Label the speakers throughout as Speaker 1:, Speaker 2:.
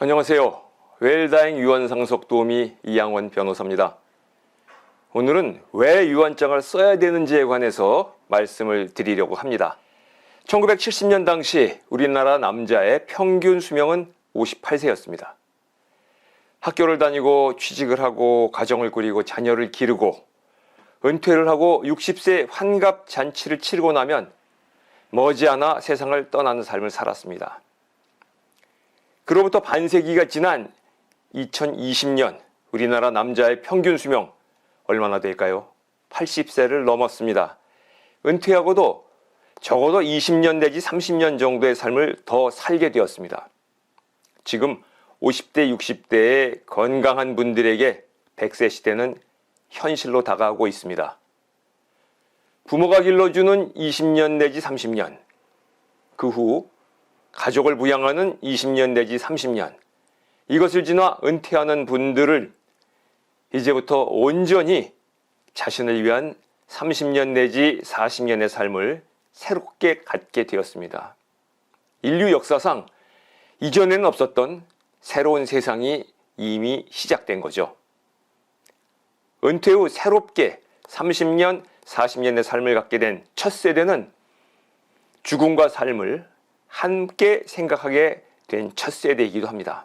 Speaker 1: 안녕하세요. 웰다잉 유언상속 도우미 이양원 변호사입니다. 오늘은 왜 유언장을 써야 되는지에 관해서 말씀을 드리려고 합니다. 1970년 당시 우리나라 남자의 평균 수명은 58세였습니다. 학교를 다니고 취직을 하고 가정을 꾸리고 자녀를 기르고 은퇴를 하고 60세 환갑 잔치를 치르고 나면 머지않아 세상을 떠나는 삶을 살았습니다. 그로부터 반세기가 지난 2020년 우리나라 남자의 평균 수명 얼마나 될까요? 80세를 넘었습니다. 은퇴하고도 적어도 20년 내지 30년 정도의 삶을 더 살게 되었습니다. 지금 50대, 60대의 건강한 분들에게 100세 시대는 현실로 다가오고 있습니다. 부모가 길러주는 20년 내지 30년, 그 후 가족을 부양하는 20년 내지 30년, 이것을 지나 은퇴하는 분들을 이제부터 온전히 자신을 위한 30년 내지 40년의 삶을 새롭게 갖게 되었습니다. 인류 역사상 이전에는 없었던 새로운 세상이 이미 시작된 거죠. 은퇴 후 새롭게 30년, 40년의 삶을 갖게 된 첫 세대는 죽음과 삶을 함께 생각하게 된 첫 세대이기도 합니다.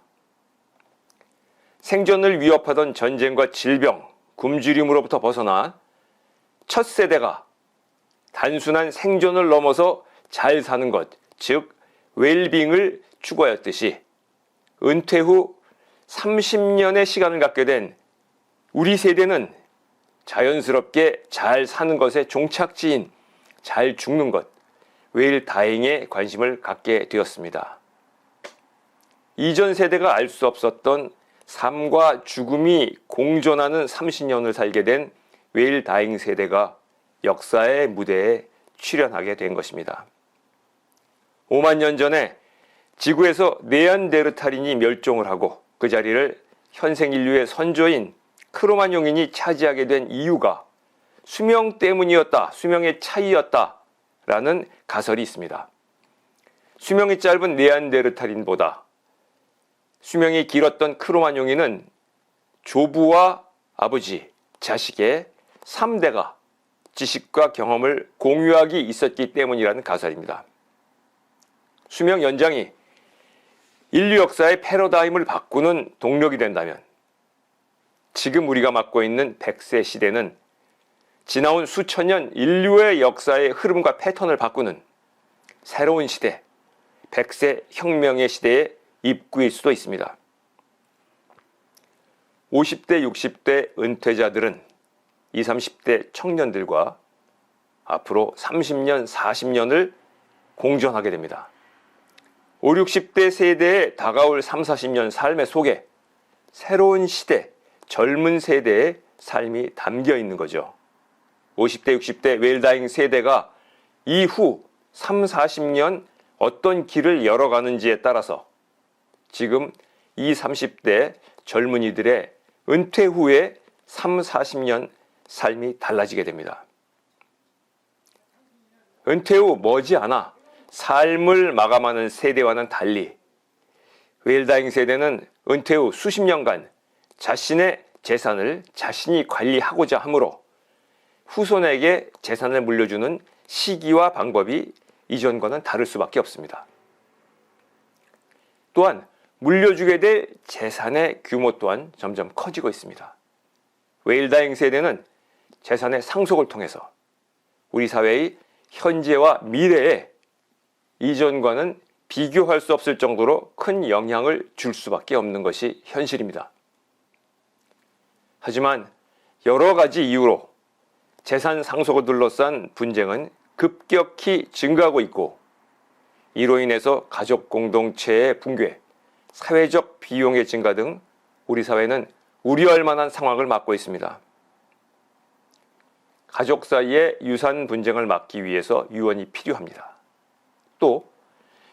Speaker 1: 생존을 위협하던 전쟁과 질병, 굶주림으로부터 벗어나 첫 세대가 단순한 생존을 넘어서 잘 사는 것, 즉 웰빙을 추구하였듯이 은퇴 후 30년의 시간을 갖게 된 우리 세대는 자연스럽게 잘 사는 것의 종착지인 잘 죽는 것, 웰다잉에 관심을 갖게 되었습니다. 이전 세대가 알 수 없었던 삶과 죽음이 공존하는 30년을 살게 된 웰다잉 세대가 역사의 무대에 출연하게 된 것입니다. 5만 년 전에 지구에서 네안데르탈인이 멸종을 하고 그 자리를 현생 인류의 선조인 크로마뇽인이 차지하게 된 이유가 수명 때문이었다, 수명의 차이였다 라는 가설이 있습니다. 수명이 짧은 네안데르탈인보다 수명이 길었던 크로마뇽인은 조부와 아버지, 자식의 3대가 지식과 경험을 공유하기 있었기 때문이라는 가설입니다. 수명 연장이 인류 역사의 패러다임을 바꾸는 동력이 된다면 지금 우리가 맞고 있는 100세 시대는 지나온 수천 년 인류의 역사의 흐름과 패턴을 바꾸는 새로운 시대, 100세 혁명의 시대의 입구일 수도 있습니다. 50대, 60대 은퇴자들은 20, 30대 청년들과 앞으로 30년, 40년을 공존하게 됩니다. 5, 60대 세대에 다가올 3, 40년 삶의 속에 새로운 시대, 젊은 세대의 삶이 담겨 있는 거죠. 50대, 60대 웰다잉 세대가 이후 3, 40년 어떤 길을 열어가는지에 따라서 지금 20, 30대 젊은이들의 은퇴 후에 3, 40년 삶이 달라지게 됩니다. 은퇴 후 머지않아 삶을 마감하는 세대와는 달리 웰다잉 세대는 은퇴 후 수십 년간 자신의 재산을 자신이 관리하고자 하므로 후손에게 재산을 물려주는 시기와 방법이 이전과는 다를 수밖에 없습니다. 또한 물려주게 될 재산의 규모 또한 점점 커지고 있습니다. 웰다잉 세대는 재산의 상속을 통해서 우리 사회의 현재와 미래에 이전과는 비교할 수 없을 정도로 큰 영향을 줄 수밖에 없는 것이 현실입니다. 하지만 여러 가지 이유로 재산 상속을 둘러싼 분쟁은 급격히 증가하고 있고 이로 인해서 가족 공동체의 붕괴, 사회적 비용의 증가 등 우리 사회는 우려할 만한 상황을 맞고 있습니다. 가족 사이의 유산 분쟁을 막기 위해서 유언이 필요합니다. 또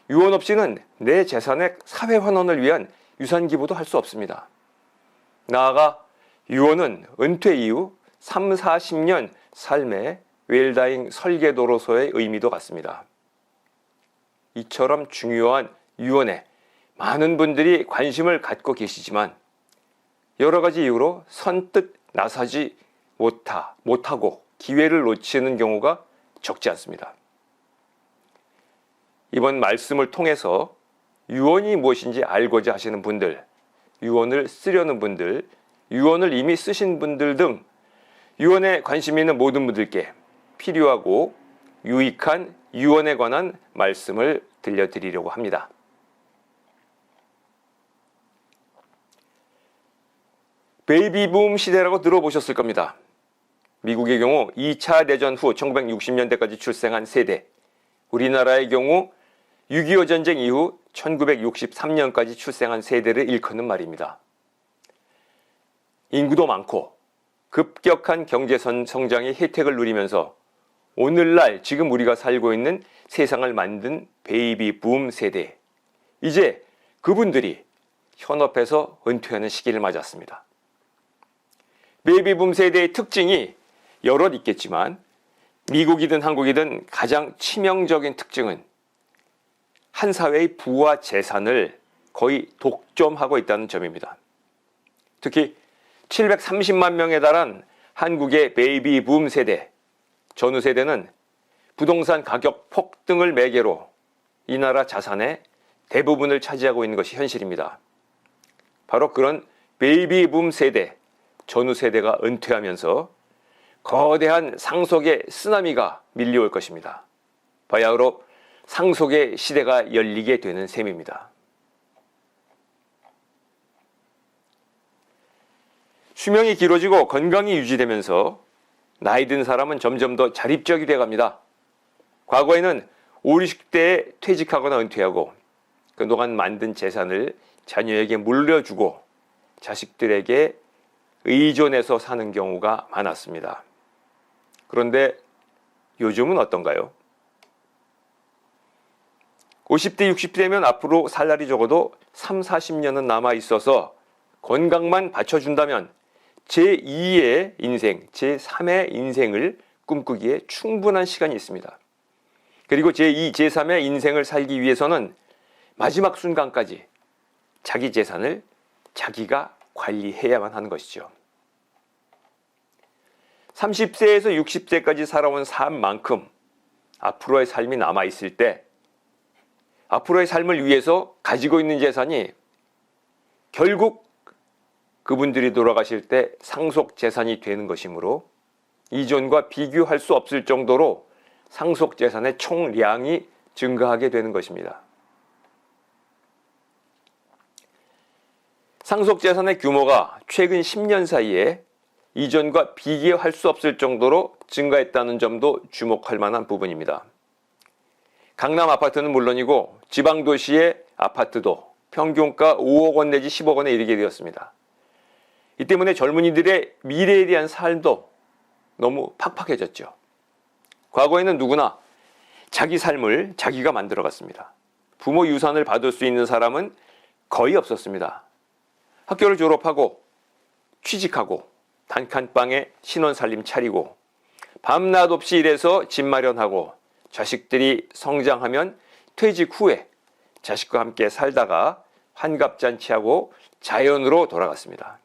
Speaker 1: 유언 없이는 내 재산의 사회 환원을 위한 유산 기부도 할 수 없습니다. 나아가 유언은 은퇴 이후 3, 40년 삶의 웰다잉 설계도로서의 의미도 같습니다. 이처럼 중요한 유언에 많은 분들이 관심을 갖고 계시지만 여러 가지 이유로 선뜻 나서지 못하고 기회를 놓치는 경우가 적지 않습니다. 이번 말씀을 통해서 유언이 무엇인지 알고자 하시는 분들, 유언을 쓰려는 분들, 유언을 이미 쓰신 분들 등 유언에 관심 있는 모든 분들께 필요하고 유익한 유언에 관한 말씀을 들려드리려고 합니다. 베이비붐 시대라고 들어보셨을 겁니다. 미국의 경우 2차 대전 후 1960년대까지 출생한 세대, 우리나라의 경우 6.25 전쟁 이후 1963년까지 출생한 세대를 일컫는 말입니다. 인구도 많고 급격한 경제 성장의 혜택을 누리면서 오늘날 지금 우리가 살고 있는 세상을 만든 베이비붐 세대, 이제 그분들이 현업에서 은퇴하는 시기를 맞았습니다. 베이비붐 세대의 특징이 여럿 있겠지만 미국이든 한국이든 가장 치명적인 특징은 한 사회의 부와 재산을 거의 독점하고 있다는 점입니다. 특히 730만 명에 달한 한국의 베이비붐 세대, 전후 세대는 부동산 가격 폭등을 매개로 이 나라 자산의 대부분을 차지하고 있는 것이 현실입니다. 바로 그런 베이비붐 세대, 전후 세대가 은퇴하면서 거대한 상속의 쓰나미가 밀려올 것입니다. 바야흐로 상속의 시대가 열리게 되는 셈입니다. 수명이 길어지고 건강이 유지되면서 나이 든 사람은 점점 더 자립적이 돼갑니다. 과거에는 50, 60대에 퇴직하거나 은퇴하고 그동안 만든 재산을 자녀에게 물려주고 자식들에게 의존해서 사는 경우가 많았습니다. 그런데 요즘은 어떤가요? 50대, 60대면 앞으로 살 날이 적어도 3, 40년은 남아 있어서 건강만 받쳐준다면 제2의 인생, 제3의 인생을 꿈꾸기에 충분한 시간이 있습니다. 그리고 제2, 제3의 인생을 살기 위해서는 마지막 순간까지 자기 재산을 자기가 관리해야만 하는 것이죠. 30세에서 60세까지 살아온 삶만큼 앞으로의 삶이 남아있을 때 앞으로의 삶을 위해서 가지고 있는 재산이 결국 그분들이 돌아가실 때 상속 재산이 되는 것이므로 이전과 비교할 수 없을 정도로 상속 재산의 총량이 증가하게 되는 것입니다. 상속 재산의 규모가 최근 10년 사이에 이전과 비교할 수 없을 정도로 증가했다는 점도 주목할 만한 부분입니다. 강남 아파트는 물론이고 지방도시의 아파트도 평균가 5억 원 내지 10억 원에 이르게 되었습니다. 이 때문에 젊은이들의 미래에 대한 삶도 너무 팍팍해졌죠. 과거에는 누구나 자기 삶을 자기가 만들어갔습니다. 부모 유산을 받을 수 있는 사람은 거의 없었습니다. 학교를 졸업하고 취직하고 단칸방에 신혼살림 차리고 밤낮 없이 일해서 집 마련하고 자식들이 성장하면 퇴직 후에 자식과 함께 살다가 환갑잔치하고 자연으로 돌아갔습니다.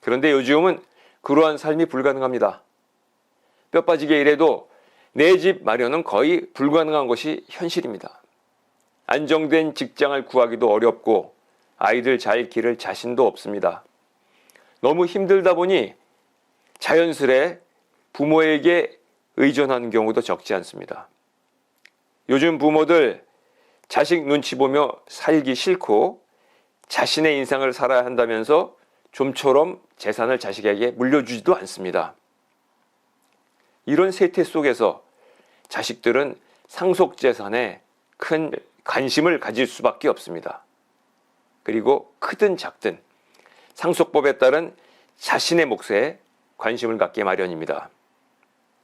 Speaker 1: 그런데 요즘은 그러한 삶이 불가능합니다. 뼈 빠지게 일해도 내 집 마련은 거의 불가능한 것이 현실입니다. 안정된 직장을 구하기도 어렵고 아이들 잘 기를 자신도 없습니다. 너무 힘들다 보니 자연스레 부모에게 의존하는 경우도 적지 않습니다. 요즘 부모들 자식 눈치 보며 살기 싫고 자신의 인생을 살아야 한다면서 좀처럼 재산을 자식에게 물려주지도 않습니다. 이런 세태 속에서 자식들은 상속재산에 큰 관심을 가질 수밖에 없습니다. 그리고 크든 작든 상속법에 따른 자신의 몫에 관심을 갖게 마련입니다.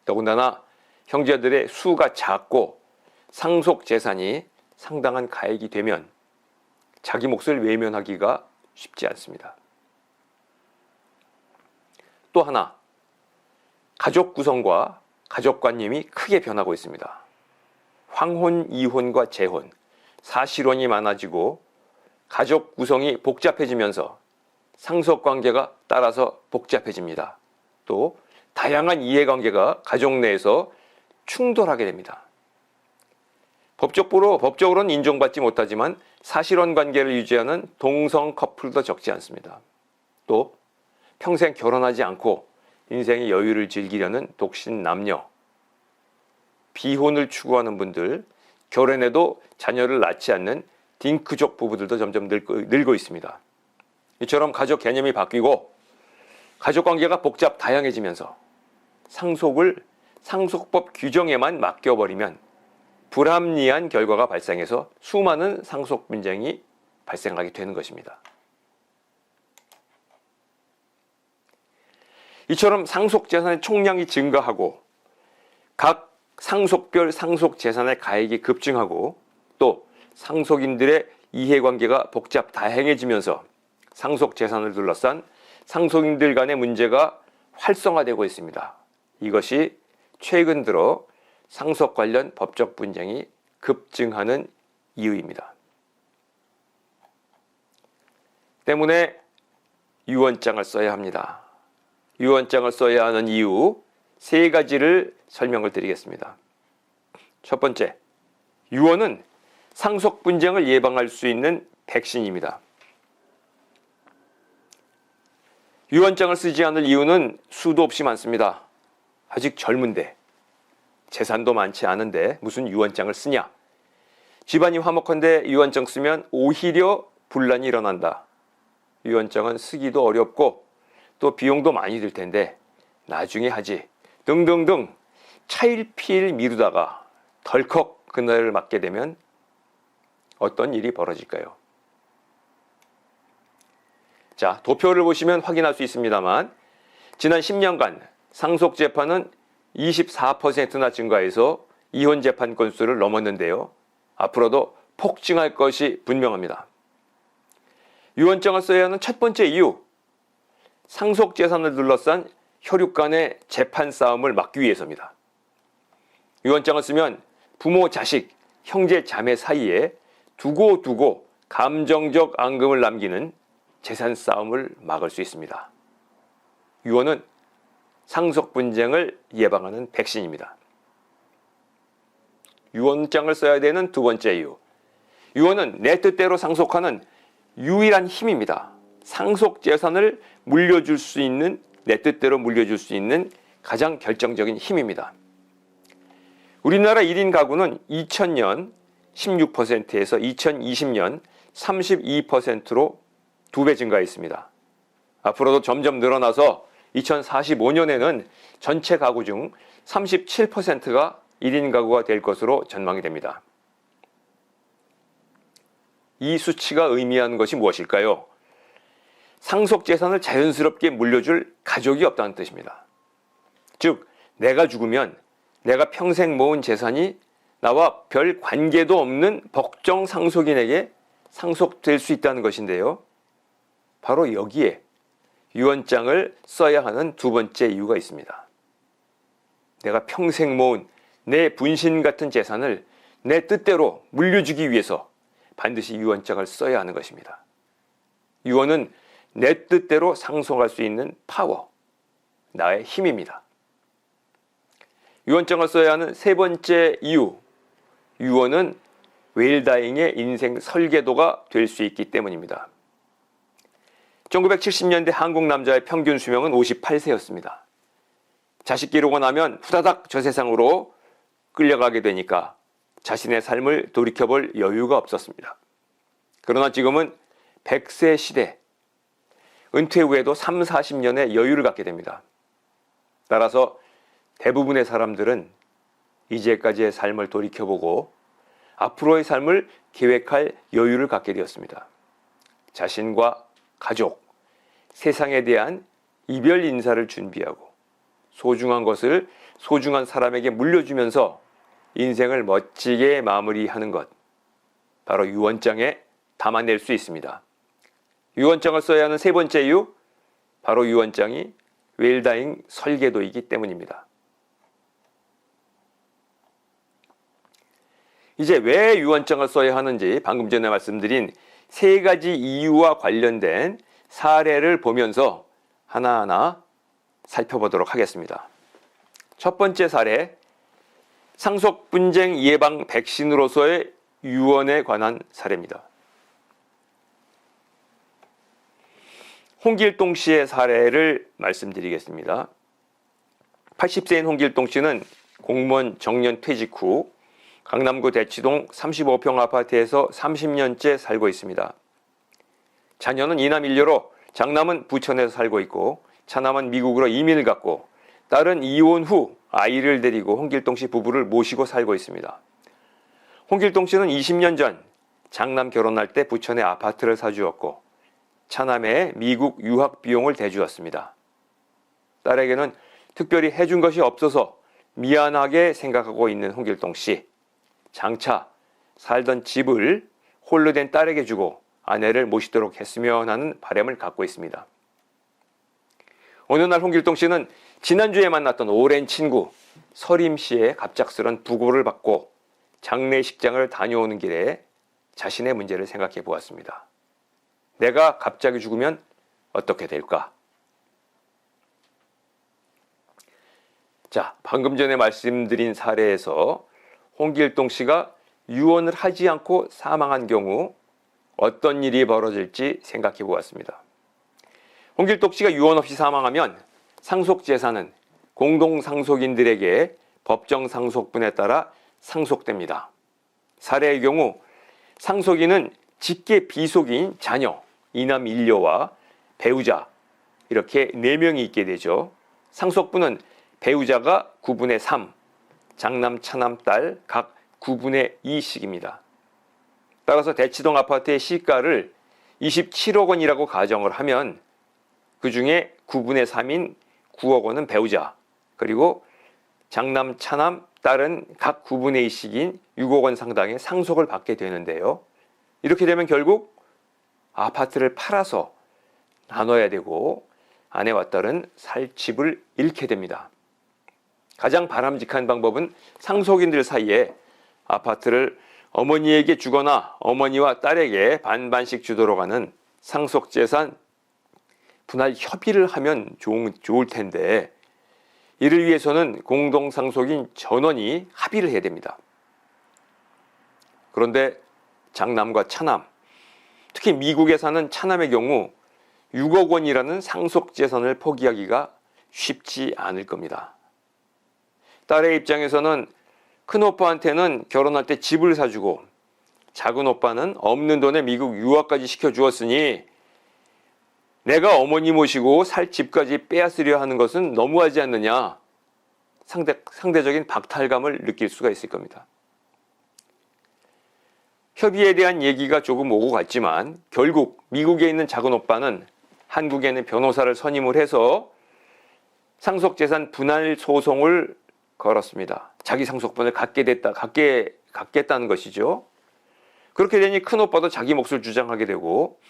Speaker 1: 더군다나 형제들의 수가 작고 상속재산이 상당한 가액이 되면 자기 몫을 외면하기가 쉽지 않습니다. 또 하나, 가족 구성과 가족관념이 크게 변하고 있습니다. 황혼, 이혼과 재혼, 사실혼이 많아지고 가족 구성이 복잡해지면서 상속관계가 따라서 복잡해집니다. 또 다양한 이해관계가 가족 내에서 충돌하게 됩니다. 법적으로는 인정받지 못하지만 사실혼 관계를 유지하는 동성 커플도 적지 않습니다. 또 평생 결혼하지 않고 인생의 여유를 즐기려는 독신 남녀, 비혼을 추구하는 분들, 결혼해도 자녀를 낳지 않는 딩크족 부부들도 점점 늘고 있습니다. 이처럼 가족 개념이 바뀌고 가족관계가 복잡 다양해지면서 상속을 상속법 규정에만 맡겨버리면 불합리한 결과가 발생해서 수많은 상속 분쟁이 발생하게 되는 것입니다. 이처럼 상속재산의 총량이 증가하고 각 상속별 상속재산의 가액이 급증하고 또 상속인들의 이해관계가 복잡 다양해지면서 상속재산을 둘러싼 상속인들 간의 문제가 활성화되고 있습니다. 이것이 최근 들어 상속 관련 법적 분쟁이 급증하는 이유입니다. 때문에 유언장을 써야 합니다. 유언장을 써야 하는 이유 3가지를 설명을 드리겠습니다. 첫 번째, 유언은 상속 분쟁을 예방할 수 있는 백신입니다. 유언장을 쓰지 않을 이유는 수도 없이 많습니다. 아직 젊은데, 재산도 많지 않은데 무슨 유언장을 쓰냐? 집안이 화목한데 유언장 쓰면 오히려 분란이 일어난다. 유언장은 쓰기도 어렵고 또 비용도 많이 들 텐데 나중에 하지. 등등등 차일피일 미루다가 덜컥 그날을 맞게 되면 어떤 일이 벌어질까요? 자, 도표를 보시면 확인할 수 있습니다만 지난 10년간 상속재판은 24%나 증가해서 이혼재판 건수를 넘었는데요. 앞으로도 폭증할 것이 분명합니다. 유언장을 써야 하는 첫 번째 이유, 상속재산을 둘러싼 혈육 간의 재판 싸움을 막기 위해서입니다. 유언장을 쓰면 부모, 자식, 형제, 자매 사이에 두고 감정적 앙금을 남기는 재산 싸움을 막을 수 있습니다. 유언은 상속 분쟁을 예방하는 백신입니다. 유언장을 써야 되는 두 번째 이유, 유언은 내 뜻대로 상속하는 유일한 힘입니다. 상속 재산을 물려줄 수 있는, 내 뜻대로 물려줄 수 있는 가장 결정적인 힘입니다. 우리나라 1인 가구는 2000년 16%에서 2020년 32%로 2배 증가했습니다. 앞으로도 점점 늘어나서 2045년에는 전체 가구 중 37%가 1인 가구가 될 것으로 전망이 됩니다. 이 수치가 의미하는 것이 무엇일까요? 상속 재산을 자연스럽게 물려줄 가족이 없다는 뜻입니다. 즉, 내가 죽으면 내가 평생 모은 재산이 나와 별 관계도 없는 법정 상속인에게 상속될 수 있다는 것인데요. 바로 여기에 유언장을 써야 하는 두 번째 이유가 있습니다. 내가 평생 모은 내 분신 같은 재산을 내 뜻대로 물려주기 위해서 반드시 유언장을 써야 하는 것입니다. 유언은 내 뜻대로 상속할 수 있는 파워, 나의 힘입니다. 유언장을 써야 하는 세 번째 이유, 유언은 웰다잉의 인생 설계도가 될 수 있기 때문입니다. 1970년대 한국 남자의 평균 수명은 58세였습니다. 자식 기르고 나면 후다닥 저 세상으로 끌려가게 되니까 자신의 삶을 돌이켜볼 여유가 없었습니다. 그러나 지금은 100세 시대, 은퇴 후에도 3, 40년의 여유를 갖게 됩니다. 따라서 대부분의 사람들은 이제까지의 삶을 돌이켜보고 앞으로의 삶을 계획할 여유를 갖게 되었습니다. 자신과 가족, 세상에 대한 이별 인사를 준비하고 소중한 것을 소중한 사람에게 물려주면서 인생을 멋지게 마무리하는 것, 바로 유언장에 담아낼 수 있습니다. 유언장을 써야 하는 세 번째 이유, 바로 유언장이 웰다잉 설계도이기 때문입니다. 이제 왜 유언장을 써야 하는지 방금 전에 말씀드린 세 가지 이유와 관련된 사례를 보면서 하나하나 살펴보도록 하겠습니다. 첫 번째 사례, 상속분쟁 예방 백신으로서의 유언에 관한 사례입니다. 홍길동 씨의 사례를 말씀드리겠습니다. 80세인 홍길동 씨는 공무원 정년 퇴직 후 강남구 대치동 35평 아파트에서 30년째 살고 있습니다. 자녀는 이남 일녀로 장남은 부천에서 살고 있고 차남은 미국으로 이민을 갔고 딸은 이혼 후 아이를 데리고 홍길동 씨 부부를 모시고 살고 있습니다. 홍길동 씨는 20년 전 장남 결혼할 때 부천에 아파트를 사주었고 차남의 미국 유학 비용을 대주었습니다. 딸에게는 특별히 해준 것이 없어서 미안하게 생각하고 있는 홍길동 씨. 장차 살던 집을 홀로 된 딸에게 주고 아내를 모시도록 했으면 하는 바람을 갖고 있습니다. 어느 날 홍길동 씨는 지난주에 만났던 오랜 친구 서림 씨의 갑작스런 부고를 받고 장례식장을 다녀오는 길에 자신의 문제를 생각해 보았습니다. 내가 갑자기 죽으면 어떻게 될까? 자, 방금 전에 말씀드린 사례에서 홍길동 씨가 유언을 하지 않고 사망한 경우 어떤 일이 벌어질지 생각해 보았습니다. 홍길동 씨가 유언 없이 사망하면 상속재산은 공동상속인들에게 법정상속분에 따라 상속됩니다. 사례의 경우 상속인은 직계 비속인 자녀, 이남 일녀와 배우자 이렇게 4명이 있게 되죠. 상속분은 배우자가 9분의 3, 장남, 차남, 딸 각 9분의 2씩입니다. 따라서 대치동 아파트의 시가를 27억 원이라고 가정을 하면 그 중에 9분의 3인 9억 원은 배우자, 그리고 장남, 차남, 딸은 각 9분의 2씩인 6억 원 상당의 상속을 받게 되는데요. 이렇게 되면 결국 아파트를 팔아서 나눠야 되고 아내와 딸은 살 집을 잃게 됩니다. 가장 바람직한 방법은 상속인들 사이에 아파트를 어머니에게 주거나 어머니와 딸에게 반반씩 주도록 하는 상속재산 분할 협의를 하면 좋을 텐데 이를 위해서는 공동상속인 전원이 합의를 해야 됩니다. 그런데 장남과 차남, 특히 미국에 사는 차남의 경우 6억 원이라는 상속재산을 포기하기가 쉽지 않을 겁니다. 딸의 입장에서는 큰오빠한테는 결혼할 때 집을 사주고 작은 오빠는 없는 돈에 미국 유학까지 시켜주었으니 내가 어머니 모시고 살 집까지 빼앗으려 하는 것은 너무하지 않느냐, 상대적인 박탈감을 느낄 수가 있을 겁니다. 협의에 대한 얘기가 조금 오고 갔지만 결국 미국에 있는 작은 오빠는 한국에 있는 변호사를 선임을 해서 상속재산 분할 소송을 걸었습니다. 자기 상속분을 갖겠다는 것이죠. 그렇게 되니 큰오빠도 자기 몫을 주장하게 되고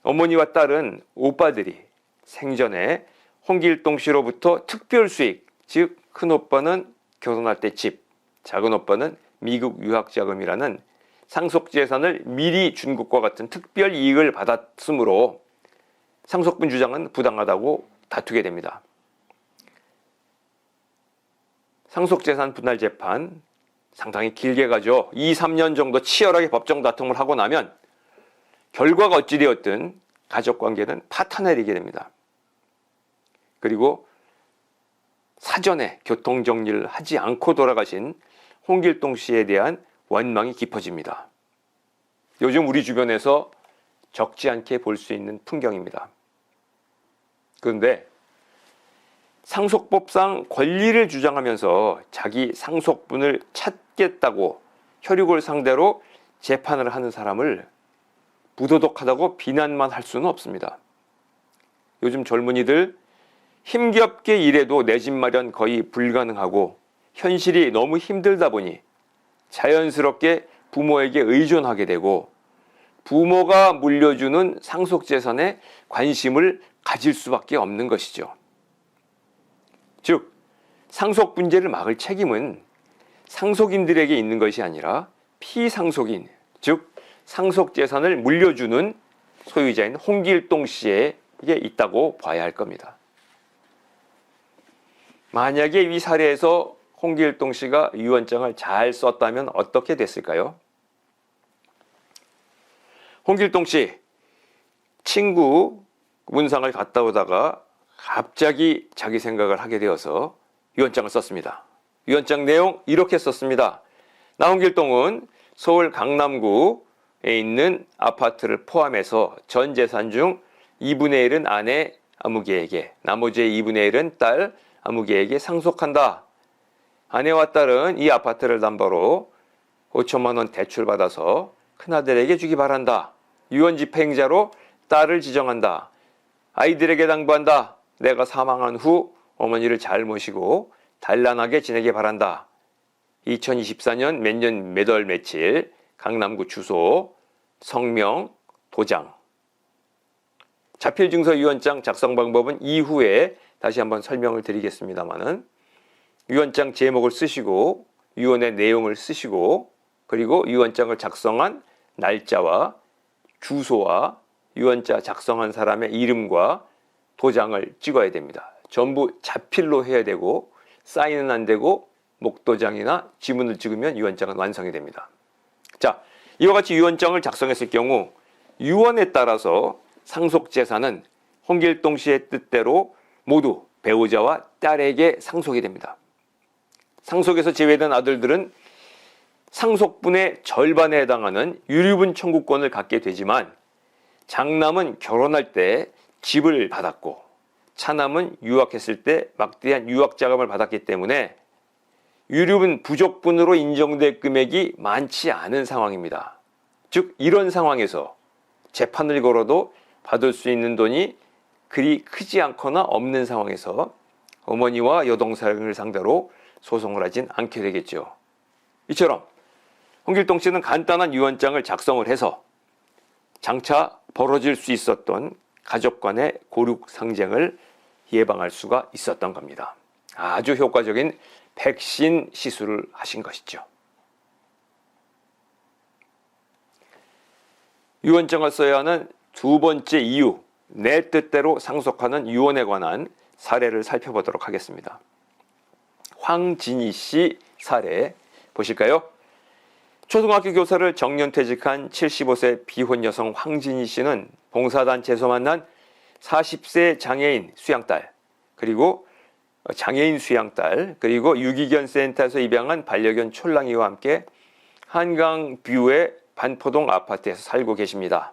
Speaker 1: 어머니와 딸은 오빠들이 생전에 홍길동 씨로부터 특별 수익, 즉 큰오빠는 결혼할 때 집, 작은 오빠는 미국 유학자금이라는 상속재산을 미리 준 것과 같은 특별 이익을 받았으므로 상속분 주장은 부당하다고 다투게 됩니다. 상속재산 분할 재판 상당히 길게 가죠. 2, 3년 정도 치열하게 법정 다툼을 하고 나면 결과가 어찌 되었든 가족관계는 파탄내리게 됩니다. 그리고 사전에 교통정리를 하지 않고 돌아가신 홍길동 씨에 대한 원망이 깊어집니다. 요즘 우리 주변에서 적지 않게 볼 수 있는 풍경입니다. 그런데 상속법상 권리를 주장하면서 자기 상속분을 찾겠다고 혈육을 상대로 재판을 하는 사람을 무도덕하다고 비난만 할 수는 없습니다. 요즘 젊은이들 힘겹게 일해도 내 집 마련 거의 불가능하고 현실이 너무 힘들다 보니 자연스럽게 부모에게 의존하게 되고 부모가 물려주는 상속재산에 관심을 가질 수밖에 없는 것이죠. 즉, 상속분쟁을 막을 책임은 상속인들에게 있는 것이 아니라 피상속인, 즉 상속재산을 물려주는 소유자인 홍길동 씨에게 있다고 봐야 할 겁니다. 만약에 이 사례에서 홍길동 씨가 유언장을 잘 썼다면 어떻게 됐을까요? 홍길동 씨, 친구 문상을 갔다 오다가 갑자기 자기 생각을 하게 되어서 유언장을 썼습니다. 유언장 내용 이렇게 썼습니다. 나 홍길동은 서울 강남구에 있는 아파트를 포함해서 전 재산 중 2분의 1은 아내 아무개에게, 나머지의 2분의 1은 딸 아무개에게 상속한다. 아내와 딸은 이 아파트를 담보로 5천만 원 대출받아서 큰아들에게 주기 바란다. 유언집행자로 딸을 지정한다. 아이들에게 당부한다. 내가 사망한 후 어머니를 잘 모시고 단란하게 지내게 바란다. 2024년 몇 년 몇 월 며칠 강남구 주소, 성명, 도장. 자필증서 유언장 작성 방법은 이후에 다시 한번 설명을 드리겠습니다만은 유언장 제목을 쓰시고 유언의 내용을 쓰시고 그리고 유언장을 작성한 날짜와 주소와 유언자 작성한 사람의 이름과 도장을 찍어야 됩니다. 전부 자필로 해야 되고 사인은 안 되고 목도장이나 지문을 찍으면 유언장은 완성이 됩니다. 자, 이와 같이 유언장을 작성했을 경우 유언에 따라서 상속재산은 홍길동 씨의 뜻대로 모두 배우자와 딸에게 상속이 됩니다. 상속에서 제외된 아들들은 상속분의 절반에 해당하는 유류분 청구권을 갖게 되지만 장남은 결혼할 때 집을 받았고 차남은 유학했을 때 막대한 유학자금을 받았기 때문에 유류분 부족분으로 인정될 금액이 많지 않은 상황입니다. 즉 이런 상황에서 재판을 걸어도 받을 수 있는 돈이 그리 크지 않거나 없는 상황에서 어머니와 여동생을 상대로 소송을 하진 않게 되겠죠. 이처럼 홍길동 씨는 간단한 유언장을 작성을 해서 장차 벌어질 수 있었던 가족 간의 고륙 상쟁을 예방할 수가 있었던 겁니다. 아주 효과적인 백신 시술을 하신 것이죠. 유언장을 써야 하는 두 번째 이유, 내 뜻대로 상속하는 유언에 관한 사례를 살펴보도록 하겠습니다. 황진희 씨 사례 보실까요? 초등학교 교사를 정년퇴직한 75세 비혼 여성 황진희 씨는 봉사단체에서 만난 40세 장애인 수양딸, 그리고 장애인 수양딸, 그리고 유기견 센터에서 입양한 반려견 촐랑이와 함께 한강뷰의 반포동 아파트에서 살고 계십니다.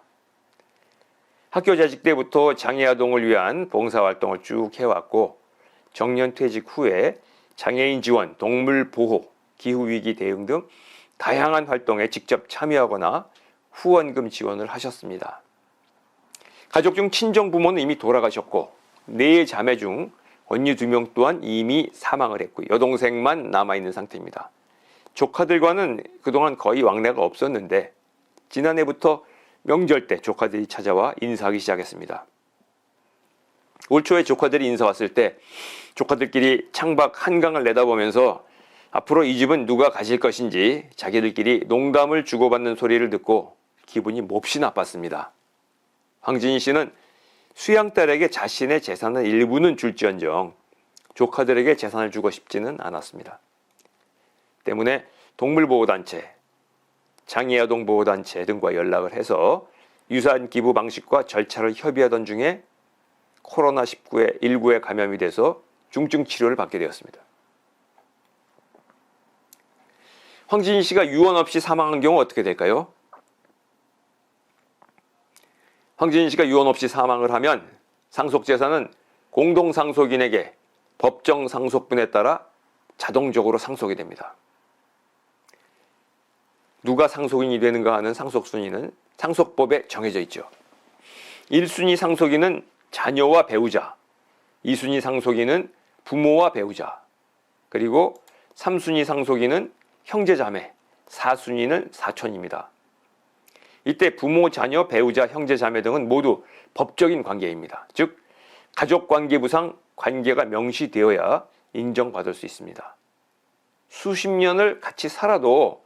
Speaker 1: 학교 재직 때부터 장애아동을 위한 봉사활동을 쭉 해왔고 정년퇴직 후에 장애인 지원, 동물 보호, 기후위기 대응 등 다양한 활동에 직접 참여하거나 후원금 지원을 하셨습니다. 가족 중 친정 부모는 이미 돌아가셨고 4자매 중 언니 2명 또한 이미 사망을 했고 여동생만 남아있는 상태입니다. 조카들과는 그동안 거의 왕래가 없었는데 지난해부터 명절 때 조카들이 찾아와 인사하기 시작했습니다. 올 초에 조카들이 인사 왔을 때 조카들끼리 창밖 한강을 내다보면서 앞으로 이 집은 누가 가질 것인지 자기들끼리 농담을 주고받는 소리를 듣고 기분이 몹시 나빴습니다. 황진희 씨는 수양딸에게 자신의 재산의 일부는 줄지언정 조카들에게 재산을 주고 싶지는 않았습니다. 때문에 동물보호단체, 장애아동보호단체 등과 연락을 해서 유산 기부 방식과 절차를 협의하던 중에 코로나19에 감염이 돼서 중증 치료를 받게 되었습니다. 황진희 씨가 유언 없이 사망한 경우 어떻게 될까요? 황진희 씨가 유언 없이 사망을 하면 상속재산은 공동상속인에게 법정 상속분에 따라 자동적으로 상속이 됩니다. 누가 상속인이 되는가 하는 상속순위는 상속법에 정해져 있죠. 1순위 상속인은 자녀와 배우자, 2순위 상속인은 부모와 배우자, 그리고 3순위 상속인은 형제자매, 4순위는 사촌입니다. 이때 부모, 자녀, 배우자, 형제자매 등은 모두 법적인 관계입니다. 즉 가족관계부상 관계가 명시되어야 인정받을 수 있습니다. 수십 년을 같이 살아도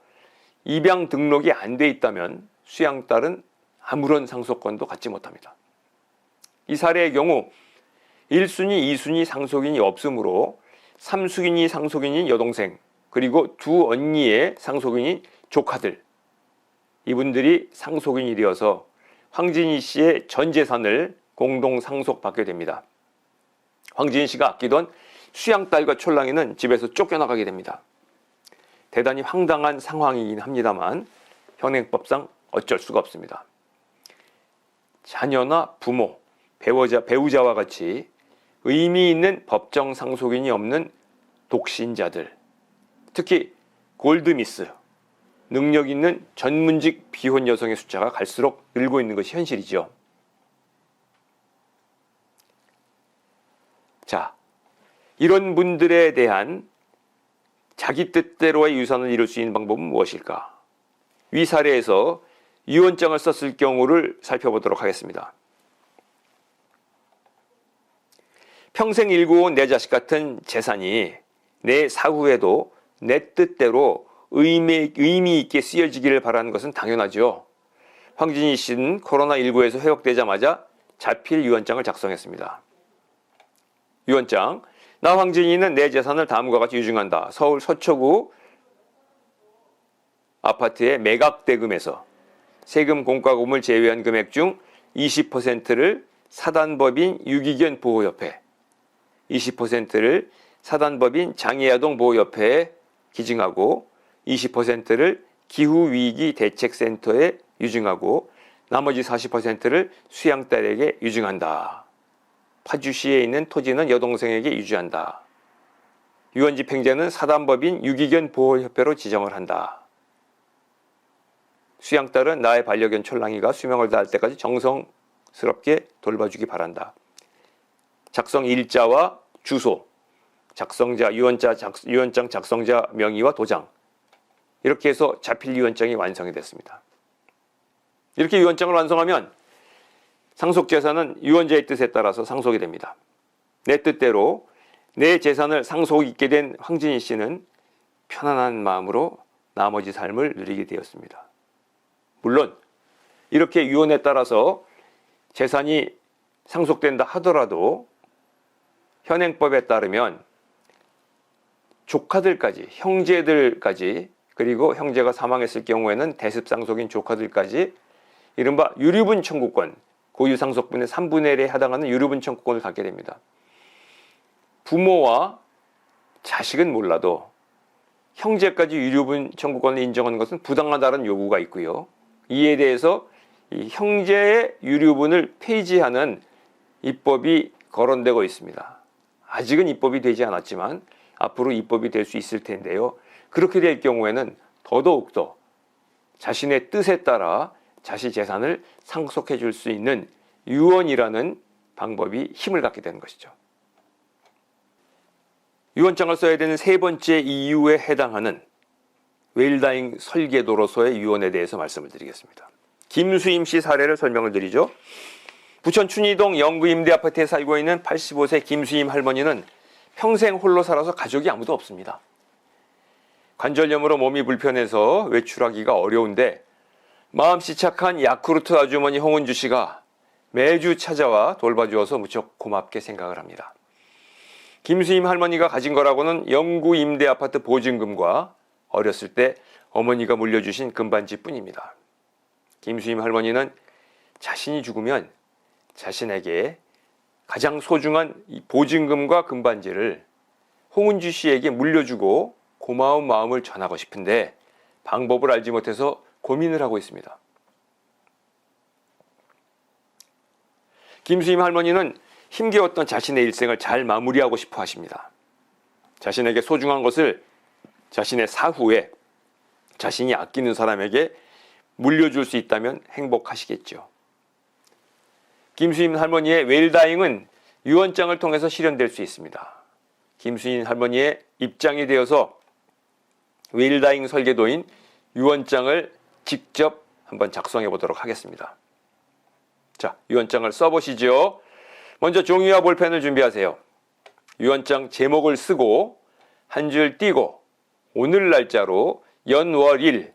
Speaker 1: 입양 등록이 안 돼 있다면 수양딸은 아무런 상속권도 갖지 못합니다. 이 사례의 경우 1순위, 2순위 상속인이 없으므로 3순위 상속인인 여동생, 그리고 두 언니의 상속인인 조카들, 이분들이 상속인이 되어서 황진희 씨의 전 재산을 공동 상속받게 됩니다. 황진희 씨가 아끼던 수양딸과 촐랑이는 집에서 쫓겨나가게 됩니다. 대단히 황당한 상황이긴 합니다만 현행법상 어쩔 수가 없습니다. 자녀나 부모, 배우자와 같이 의미 있는 법정 상속인이 없는 독신자들, 특히 골드미스, 능력 있는 전문직 비혼 여성의 숫자가 갈수록 늘고 있는 것이 현실이죠. 자, 이런 분들에 대한 자기 뜻대로의 유산을 이룰 수 있는 방법은 무엇일까? 위 사례에서 유언장을 썼을 경우를 살펴보도록 하겠습니다. 평생 일구어온 내 자식 같은 재산이 내 사후에도 내 뜻대로 의미 있게 쓰여지기를 바라는 것은 당연하죠. 황진희 씨는 코로나19에서 회복되자마자 자필 유언장을 작성했습니다. 유언장, 나 황진희는 내 재산을 다음과 같이 유증한다. 서울 서초구 아파트의 매각대금에서 세금 공과금을 제외한 금액 중 20%를 사단법인 유기견 보호협회, 20%를 사단법인 장애아동 보호협회에 기증하고 20%를 기후위기 대책센터에 유증하고 나머지 40%를 수양딸에게 유증한다. 파주시에 있는 토지는 여동생에게 유주한다. 유언집행자는 사단법인 유기견 보호협회로 지정을 한다. 수양딸은 나의 반려견 촐랑이가 수명을 다할 때까지 정성스럽게 돌봐주기 바란다. 작성 일자와 주소, 작성자, 유언장 작성자 명의와 도장, 이렇게 해서 자필 유언장이 완성이 됐습니다. 이렇게 유언장을 완성하면 상속재산은 유언자의 뜻에 따라서 상속이 됩니다. 내 뜻대로 내 재산을 상속 잊게 된 황진희 씨는 편안한 마음으로 나머지 삶을 누리게 되었습니다. 물론 이렇게 유언에 따라서 재산이 상속된다 하더라도 현행법에 따르면 조카들까지, 형제들까지, 그리고 형제가 사망했을 경우에는 대습상속인 조카들까지 이른바 유류분 청구권, 고유상속분의 3분의 1에 해당하는 유류분 청구권을 갖게 됩니다. 부모와 자식은 몰라도 형제까지 유류분 청구권을 인정하는 것은 부당하다는 요구가 있고요. 이에 대해서 이 형제의 유류분을 폐지하는 입법이 거론되고 있습니다. 아직은 입법이 되지 않았지만 앞으로 입법이 될 수 있을 텐데요. 그렇게 될 경우에는 더더욱더 자신의 뜻에 따라 자신 재산을 상속해 줄 수 있는 유언이라는 방법이 힘을 갖게 되는 것이죠. 유언장을 써야 되는 세 번째 이유에 해당하는 웰다잉 설계도로서의 유언에 대해서 말씀을 드리겠습니다. 김수임 씨 사례를 설명을 드리죠. 부천 춘희동 영구 임대 아파트에 살고 있는 85세 김수임 할머니는 평생 홀로 살아서 가족이 아무도 없습니다. 관절염으로 몸이 불편해서 외출하기가 어려운데 마음씨 착한 야쿠르트 아주머니 홍은주 씨가 매주 찾아와 돌봐주어서 무척 고맙게 생각을 합니다. 김수임 할머니가 가진 거라고는 영구 임대 아파트 보증금과 어렸을 때 어머니가 물려주신 금반지뿐입니다. 김수임 할머니는 자신이 죽으면 자신에게 가장 소중한 이 보증금과 금반지를 홍은주 씨에게 물려주고 고마운 마음을 전하고 싶은데 방법을 알지 못해서 고민을 하고 있습니다. 김수임 할머니는 힘겨웠던 자신의 일생을 잘 마무리하고 싶어 하십니다. 자신에게 소중한 것을 자신의 사후에 자신이 아끼는 사람에게 물려줄 수 있다면 행복하시겠죠. 김수임 할머니의 웰다잉은 유언장을 통해서 실현될 수 있습니다. 김수임 할머니의 입장이 되어서 웰다잉 설계도인 유언장을 직접 한번 작성해 보도록 하겠습니다. 자, 유언장을 써보시죠. 먼저 종이와 볼펜을 준비하세요. 유언장 제목을 쓰고 한 줄 띄고 오늘 날짜로 연, 월, 일,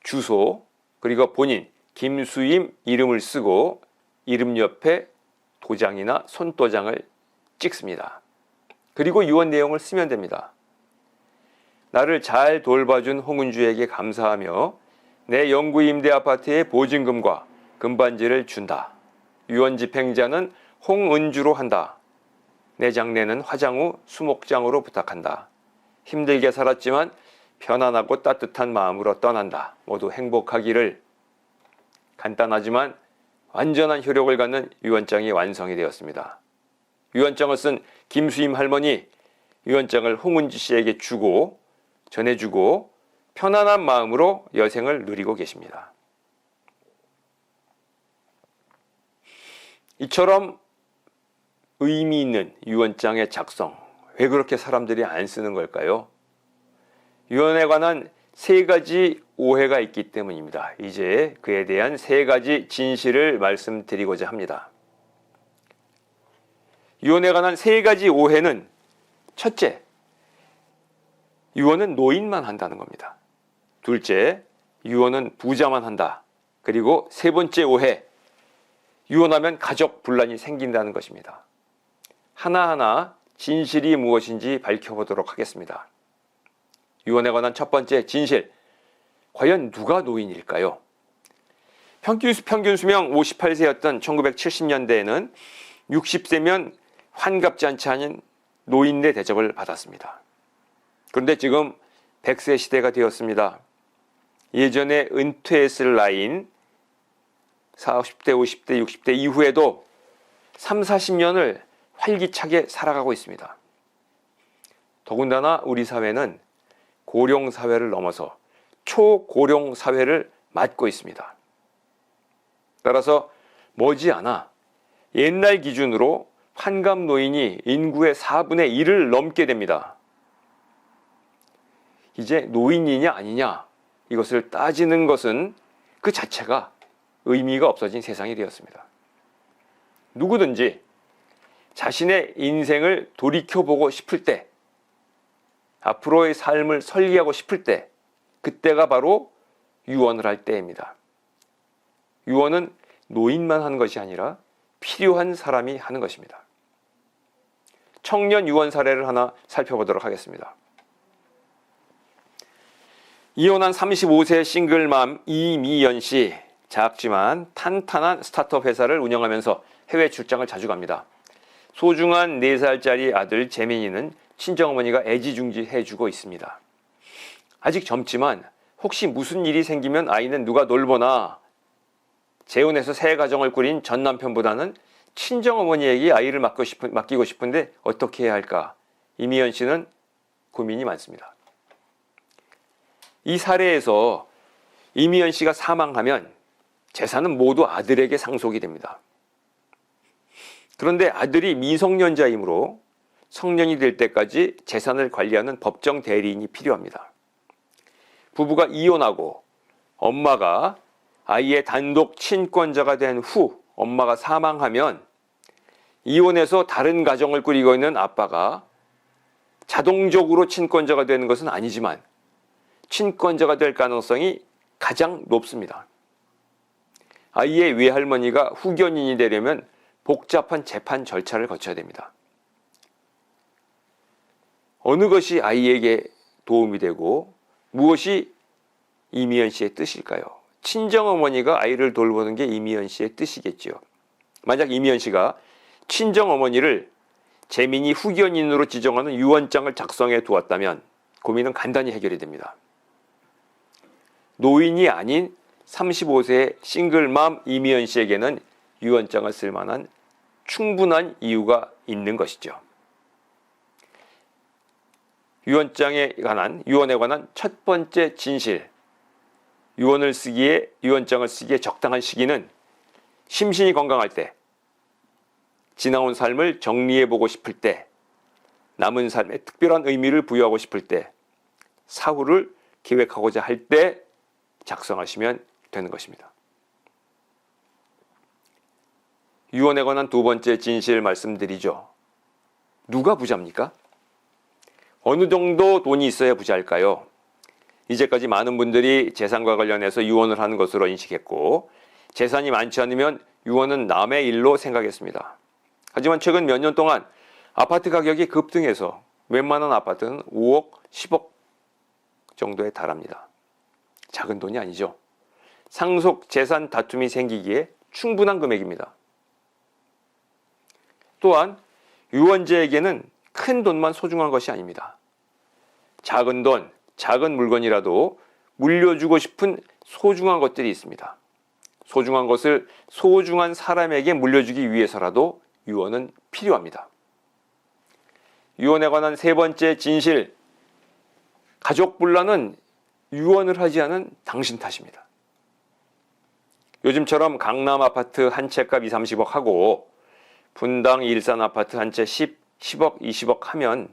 Speaker 1: 주소, 그리고 본인 김수임 이름을 쓰고 이름 옆에 도장이나 손도장을 찍습니다. 그리고 유언 내용을 쓰면 됩니다. 나를 잘 돌봐준 홍은주에게 감사하며 내 영구 임대 아파트의 보증금과 금반지를 준다. 유언 집행자는 홍은주로 한다. 내 장래는 화장 후 수목장으로 부탁한다. 힘들게 살았지만 편안하고 따뜻한 마음으로 떠난다. 모두 행복하기를. 간단하지만 완전한 효력을 갖는 유언장이 완성이 되었습니다. 유언장을 쓴 김수임 할머니, 유언장을 홍은주 씨에게 전해주고 편안한 마음으로 여생을 누리고 계십니다. 이처럼 의미 있는 유언장의 작성, 왜 그렇게 사람들이 안 쓰는 걸까요? 유언에 관한 3가지 오해가 있기 때문입니다. 이제 그에 대한 3가지 진실을 말씀드리고자 합니다. 유언에 관한 3가지 오해는 첫째, 유언은 노인만 한다는 겁니다. 둘째, 유언은 부자만 한다. 그리고 3번째 오해, 유언하면 가족 분란이 생긴다는 것입니다. 하나하나 진실이 무엇인지 밝혀보도록 하겠습니다. 유언에 관한 첫 번째 진실, 과연 누가 노인일까요? 평균 수명 58세였던 1970년대에는 60세면 환갑 잔치 아닌 노인네 대접을 받았습니다. 그런데 지금 100세 시대가 되었습니다. 예전에 은퇴했을 나이인 40대, 50대, 60대 이후에도 3, 40년을 활기차게 살아가고 있습니다. 더군다나 우리 사회는 고령사회를 넘어서 초고령사회를 맞고 있습니다. 따라서 머지않아 옛날 기준으로 환갑 노인이 인구의 4분의 1을 넘게 됩니다. 이제 노인이냐 아니냐 이것을 따지는 것은 그 자체가 의미가 없어진 세상이 되었습니다. 누구든지 자신의 인생을 돌이켜보고 싶을 때, 앞으로의 삶을 설계하고 싶을 때, 그때가 바로 유언을 할 때입니다. 유언은 노인만 하는 것이 아니라 필요한 사람이 하는 것입니다. 청년 유언 사례를 하나 살펴보도록 하겠습니다. 이혼한 35세 싱글맘 이미연 씨, 작지만 탄탄한 스타트업 회사를 운영하면서 해외 출장을 자주 갑니다. 소중한 4살짜리 아들 재민이는 친정어머니가 애지중지해주고 있습니다. 아직 젊지만 혹시 무슨 일이 생기면 아이는 누가 돌보나, 재혼해서 새 가정을 꾸린 전 남편보다는 친정어머니에게 아이를 맡기고 싶은데 어떻게 해야 할까? 이미연 씨는 고민이 많습니다. 이 사례에서 이미연 씨가 사망하면 재산은 모두 아들에게 상속이 됩니다. 그런데 아들이 미성년자이므로 성년이 될 때까지 재산을 관리하는 법정 대리인이 필요합니다. 부부가 이혼하고 엄마가 아이의 단독 친권자가 된 후 엄마가 사망하면 이혼해서 다른 가정을 꾸리고 있는 아빠가 자동적으로 친권자가 되는 것은 아니지만 친권자가 될 가능성이 가장 높습니다. 아이의 외할머니가 후견인이 되려면 복잡한 재판 절차를 거쳐야 됩니다. 어느 것이 아이에게 도움이 되고 무엇이 이미연 씨의 뜻일까요? 친정어머니가 아이를 돌보는 게 이미연 씨의 뜻이겠죠. 만약 이미연 씨가 친정어머니를 재민이 후견인으로 지정하는 유언장을 작성해 두었다면 고민은 간단히 해결이 됩니다. 노인이 아닌 35세의 싱글맘 이미연 씨에게는 유언장을 쓸 만한 충분한 이유가 있는 것이죠. 유언에 관한 첫 번째 진실, 유언장을 쓰기에 적당한 시기는 심신이 건강할 때, 지나온 삶을 정리해보고 싶을 때, 남은 삶에 특별한 의미를 부여하고 싶을 때, 사후를 계획하고자 할 때 작성하시면 되는 것입니다. 유언에 관한 두 번째 진실 말씀드리죠. 누가 부자입니까? 어느 정도 돈이 있어야 부자일까요? 이제까지 많은 분들이 재산과 관련해서 유언을 하는 것으로 인식했고 재산이 많지 않으면 유언은 남의 일로 생각했습니다. 하지만 최근 몇 년 동안 아파트 가격이 급등해서 웬만한 아파트는 5억, 10억 정도에 달합니다. 작은 돈이 아니죠. 상속 재산 다툼이 생기기에 충분한 금액입니다. 또한 유언자에게는 큰 돈만 소중한 것이 아닙니다. 작은 돈, 작은 물건이라도 물려주고 싶은 소중한 것들이 있습니다. 소중한 것을 소중한 사람에게 물려주기 위해서라도 유언은 필요합니다. 유언에 관한 세 번째 진실, 가족 분란은 유언을 하지 않은 당신 탓입니다. 요즘처럼 강남 아파트 한 채 값 2, 30억 하고 분당 일산 아파트 한 채 10억, 20억 하면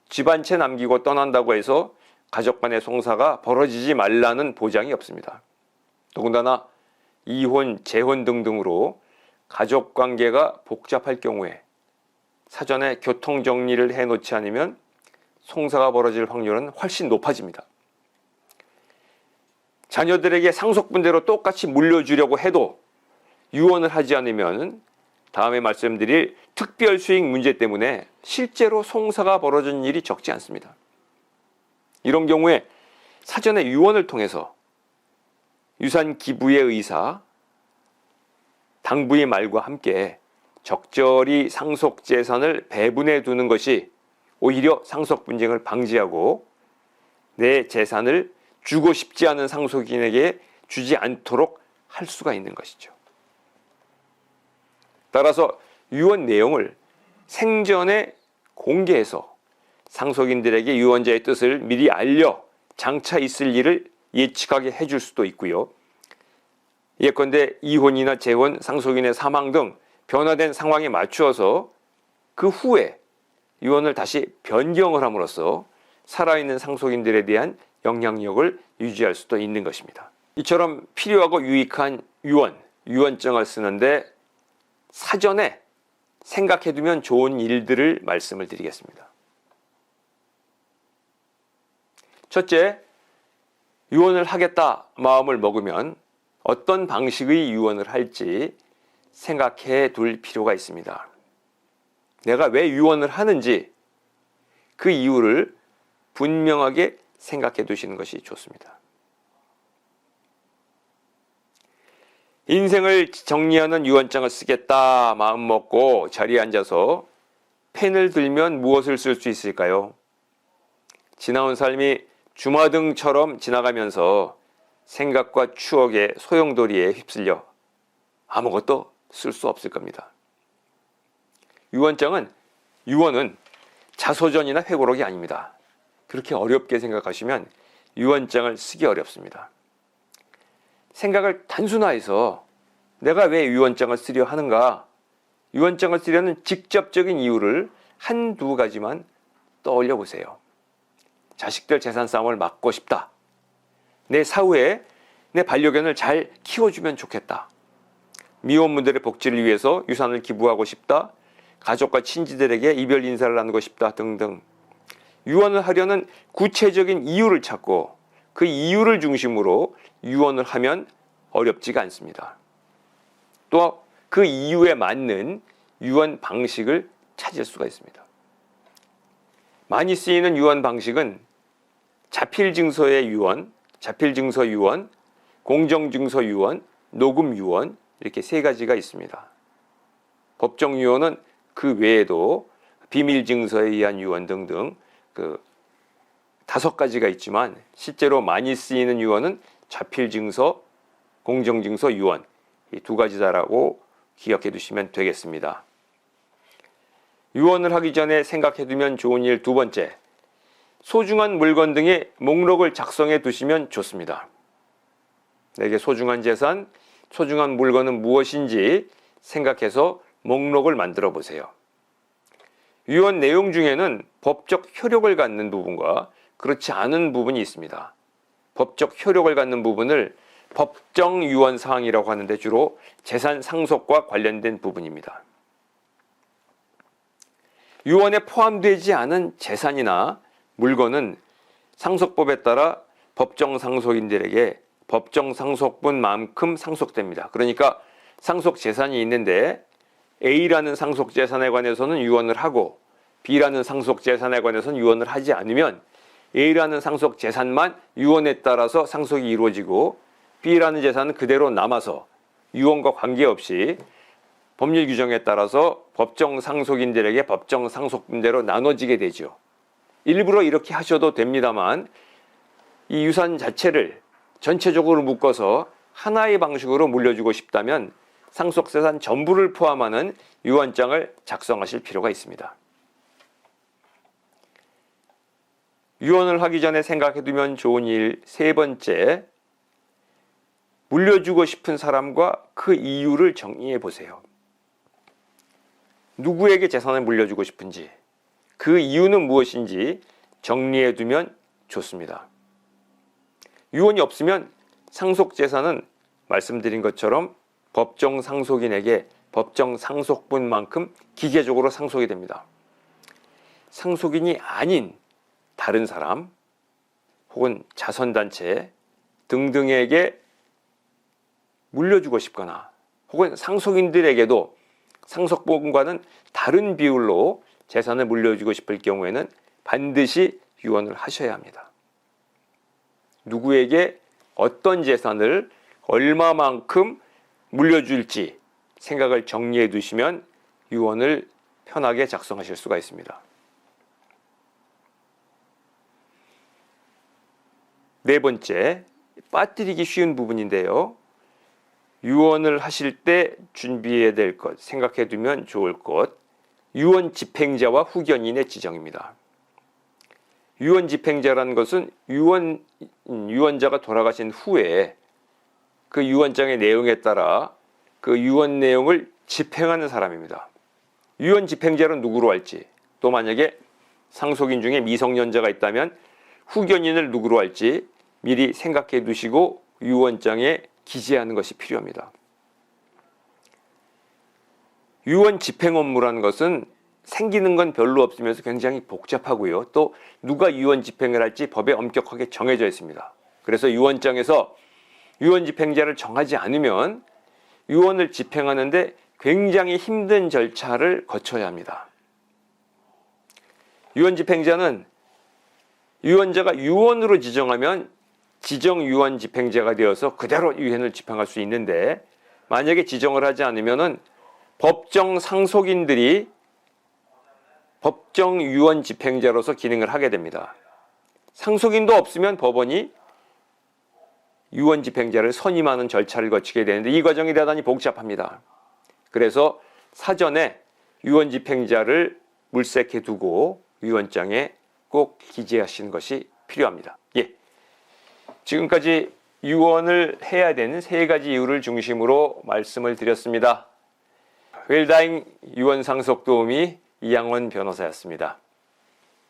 Speaker 1: 집 한 채 남기고 떠난다고 해서 가족 간의 송사가 벌어지지 말라는 보장이 없습니다. 더군다나 이혼, 재혼 등등으로 가족 관계가 복잡할 경우에 사전에 교통 정리를 해놓지 않으면 송사가 벌어질 확률은 훨씬 높아집니다. 자녀들에게 상속분대로 똑같이 물려주려고 해도 유언을 하지 않으면 다음에 말씀드릴 특별 수익 문제 때문에 실제로 송사가 벌어진 일이 적지 않습니다. 이런 경우에 사전에 유언을 통해서 유산 기부의 의사, 당부의 말과 함께 적절히 상속 재산을 배분해 두는 것이 오히려 상속 분쟁을 방지하고 내 재산을 주고 싶지 않은 상속인에게 주지 않도록 할 수가 있는 것이죠. 따라서 유언 내용을 생전에 공개해서 상속인들에게 유언자의 뜻을 미리 알려 장차 있을 일을 예측하게 해줄 수도 있고요. 예컨대 이혼이나 재혼, 상속인의 사망 등 변화된 상황에 맞추어서 그 후에 유언을 다시 변경을 함으로써 살아있는 상속인들에 대한 영향력을 유지할 수도 있는 것입니다. 이처럼 필요하고 유익한 유언장을 쓰는데 사전에 생각해두면 좋은 일들을 말씀을 드리겠습니다. 첫째, 유언을 하겠다 마음을 먹으면 어떤 방식의 유언을 할지 생각해 둘 필요가 있습니다. 내가 왜 유언을 하는지 그 이유를 분명하게 생각해 두시는 것이 좋습니다. 인생을 정리하는 유언장을 쓰겠다 마음 먹고 자리에 앉아서 펜을 들면 무엇을 쓸 수 있을까요? 지나온 삶이 주마등처럼 지나가면서 생각과 추억의 소용돌이에 휩쓸려 아무것도 쓸 수 없을 겁니다. 유언은 자소전이나 회고록이 아닙니다. 그렇게 어렵게 생각하시면 유언장을 쓰기 어렵습니다. 생각을 단순화해서 내가 왜 유언장을 쓰려 하는가? 유언장을 쓰려는 직접적인 이유를 한두 가지만 떠올려 보세요. 자식들 재산 싸움을 막고 싶다. 내 사후에 내 반려견을 잘 키워주면 좋겠다. 미혼모들의 복지를 위해서 유산을 기부하고 싶다. 가족과 친지들에게 이별 인사를 나누고 싶다 등등. 유언을 하려는 구체적인 이유를 찾고 그 이유를 중심으로 유언을 하면 어렵지가 않습니다. 또 그 이유에 맞는 유언 방식을 찾을 수가 있습니다. 많이 쓰이는 유언 방식은 자필증서의 유언, 자필증서 유언, 공정증서 유언, 녹음 유언 이렇게 세 가지가 있습니다. 법정 유언은 그 외에도 비밀증서에 의한 유언 등등 그 5가지가 있지만 실제로 많이 쓰이는 유언은 자필증서, 공정증서, 유언 이 2가지다라고 기억해 두시면 되겠습니다. 유언을 하기 전에 생각해 두면 좋은 일 2번째, 소중한 물건 등의 목록을 작성해 두시면 좋습니다. 내게 소중한 재산, 소중한 물건은 무엇인지 생각해서 목록을 만들어 보세요. 유언 내용 중에는 법적 효력을 갖는 부분과 그렇지 않은 부분이 있습니다. 법적 효력을 갖는 부분을 법정 유언 사항이라고 하는데 주로 재산 상속과 관련된 부분입니다. 유언에 포함되지 않은 재산이나 물건은 상속법에 따라 법정 상속인들에게 법정 상속분만큼 상속됩니다. 그러니까 상속 재산이 있는데 A라는 상속 재산에 관해서는 유언을 하고 B라는 상속 재산에 관해서는 유언을 하지 않으면 A라는 상속 재산만 유언에 따라서 상속이 이루어지고 B라는 재산은 그대로 남아서 유언과 관계없이 법률 규정에 따라서 법정 상속인들에게 법정 상속분대로 나눠지게 되죠. 일부러 이렇게 하셔도 됩니다만 이 유산 자체를 전체적으로 묶어서 하나의 방식으로 물려주고 싶다면 상속재산 전부를 포함하는 유언장을 작성하실 필요가 있습니다. 유언을 하기 전에 생각해두면 좋은 일 세 번째, 물려주고 싶은 사람과 그 이유를 정리해 보세요. 누구에게 재산을 물려주고 싶은지, 그 이유는 무엇인지 정리해 두면 좋습니다. 유언이 없으면 상속재산은 말씀드린 것처럼 법정 상속인에게 법정 상속분만큼 기계적으로 상속이 됩니다. 상속인이 아닌 다른 사람 혹은 자선단체 등등에게 물려주고 싶거나 혹은 상속인들에게도 상속분과는 다른 비율로 재산을 물려주고 싶을 경우에는 반드시 유언을 하셔야 합니다. 누구에게 어떤 재산을 얼마만큼 물려줄지 생각을 정리해 두시면 유언을 편하게 작성하실 수가 있습니다. 네 번째, 빠뜨리기 쉬운 부분인데요. 유언을 하실 때 준비해야 될 것, 생각해 두면 좋을 것, 유언 집행자와 후견인의 지정입니다. 유언 집행자라는 것은 유언자가 돌아가신 후에 그 유언장의 내용에 따라 그 유언 내용을 집행하는 사람입니다. 유언 집행자는 누구로 할지, 또 만약에 상속인 중에 미성년자가 있다면 후견인을 누구로 할지 미리 생각해 두시고 유언장에 기재하는 것이 필요합니다. 유언 집행 업무라는 것은 생기는 건 별로 없으면서 굉장히 복잡하고요. 또 누가 유언 집행을 할지 법에 엄격하게 정해져 있습니다. 그래서 유언장에서 유언 집행자를 정하지 않으면 유언을 집행하는데 굉장히 힘든 절차를 거쳐야 합니다. 유언 집행자는 유언자가 유언으로 지정하면 지정 유언 집행자가 되어서 그대로 유언을 집행할 수 있는데 만약에 지정을 하지 않으면은 법정 상속인들이 법정 유언 집행자로서 기능을 하게 됩니다. 상속인도 없으면 법원이 유언 집행자를 선임하는 절차를 거치게 되는데 이 과정이 대단히 복잡합니다. 그래서 사전에 유언 집행자를 물색해 두고 유언장에 꼭 기재하시는 것이 필요합니다. 예. 지금까지 유언을 해야 되는 세 가지 이유를 중심으로 말씀을 드렸습니다. 웰다잉 유언 상속 도우미 이양원 변호사였습니다.